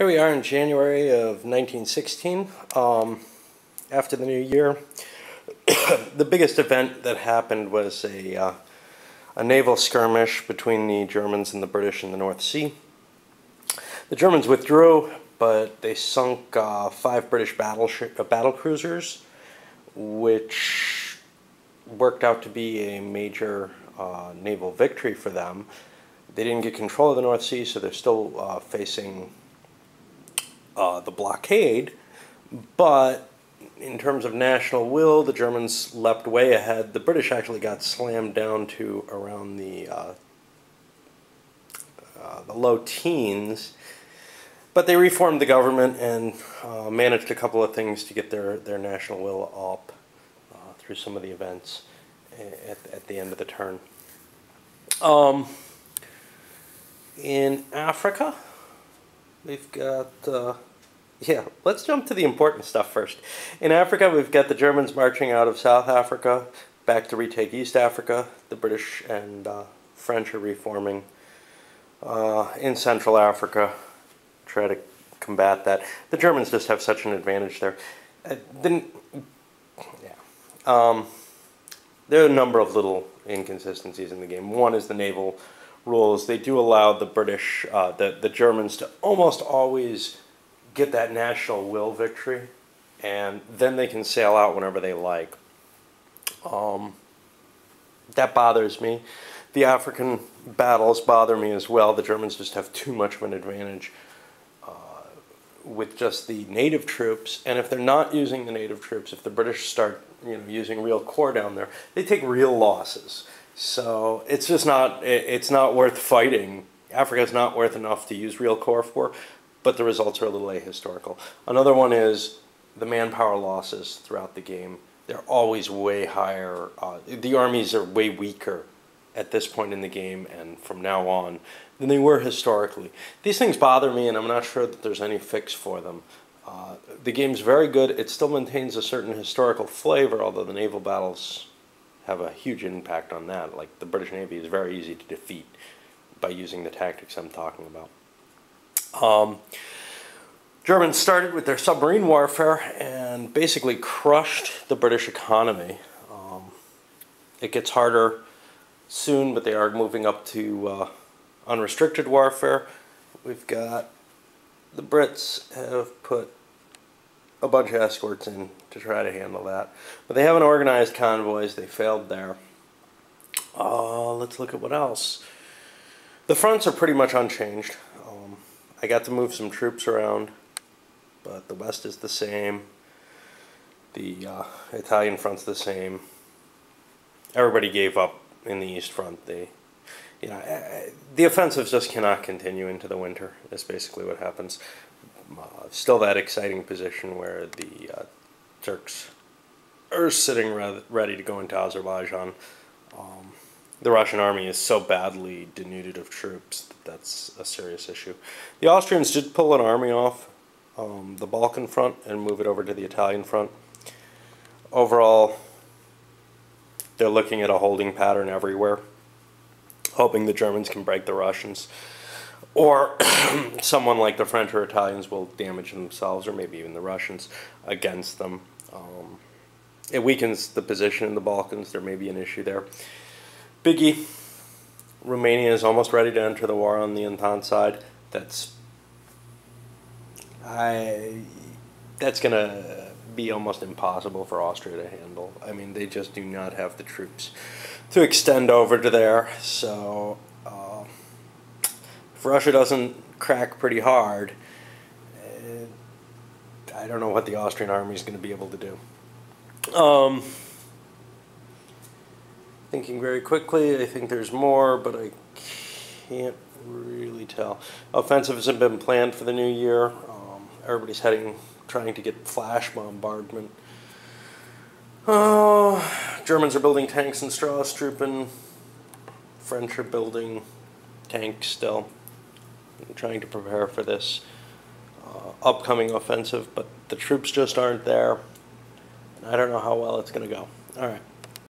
Here we are in January of 1916, after the new year. The biggest event that happened was a naval skirmish between the Germans and the British in the North Sea. The Germans withdrew, but they sunk 5 British battle cruisers, which worked out to be a major naval victory for them. They didn't get control of the North Sea, so they're still facing the blockade, but in terms of national will, the Germans leapt way ahead. The British actually got slammed down to around the low teens, but they reformed the government and managed a couple of things to get their national will up through some of the events at the end of the turn. In Africa, we've got, let's jump to the important stuff first. In Africa, we've got the Germans marching out of South Africa back to retake East Africa. The British and French are reforming in Central Africa, try to combat that. The Germans just have such an advantage there. There are a number of little inconsistencies in the game. One is the naval rules. They do allow the British, the Germans to almost always get that national will victory, and then they can sail out whenever they like. That bothers me. The African battles bother me as well. The Germans just have too much of an advantage with just the native troops, and if they're not using the native troops, if the British start using real corps down there, they take real losses. So it's just not, it's not worth fighting. Africa's not worth enough to use real corps for, but the results are a little ahistorical. Another one is the manpower losses throughout the game. They're always way higher. The armies are way weaker at this point in the game and from now on than they were historically. These things bother me, and I'm not sure that there's any fix for them. The game's very good. It still maintains a certain historical flavor, although the naval battles have a huge impact on that. Like, the British Navy is very easy to defeat by using the tactics I'm talking about. Germans started with their submarine warfare and basically crushed the British economy. It gets harder soon, but they are moving up to unrestricted warfare. We've got, the Brits have put a bunch of escorts in to try to handle that, but they haven't organized convoys. They failed there. Let's look at what else. The fronts are pretty much unchanged. I got to move some troops around, but the west is the same. The Italian front's the same. Everybody gave up in the east front. The offensives just cannot continue into the winter. That's basically what happens. Still that exciting position where the Turks are sitting ready to go into Azerbaijan. The Russian army is so badly denuded of troops that that's a serious issue. The Austrians did pull an army off the Balkan front and move it over to the Italian front. Overall, they're looking at a holding pattern everywhere, hoping the Germans can break the Russians, or someone like the French or Italians will damage themselves, or maybe even the Russians, against them. It weakens the position in the Balkans. There may be an issue there. Biggie, Romania is almost ready to enter the war on the Entente side. That's going to be almost impossible for Austria to handle. I mean, they just do not have the troops to extend over to there. So if Russia doesn't crack pretty hard, I don't know what the Austrian army is going to be able to do. Thinking very quickly, I think there's more, but I can't really tell. Offensives have been planned for the new year. Everybody's trying to get flash bombardment. Germans are building tanks in Straßtruppen. French are building tanks still. Trying to prepare for this upcoming offensive, but the troops just aren't there. I don't know how well it's going to go. All right.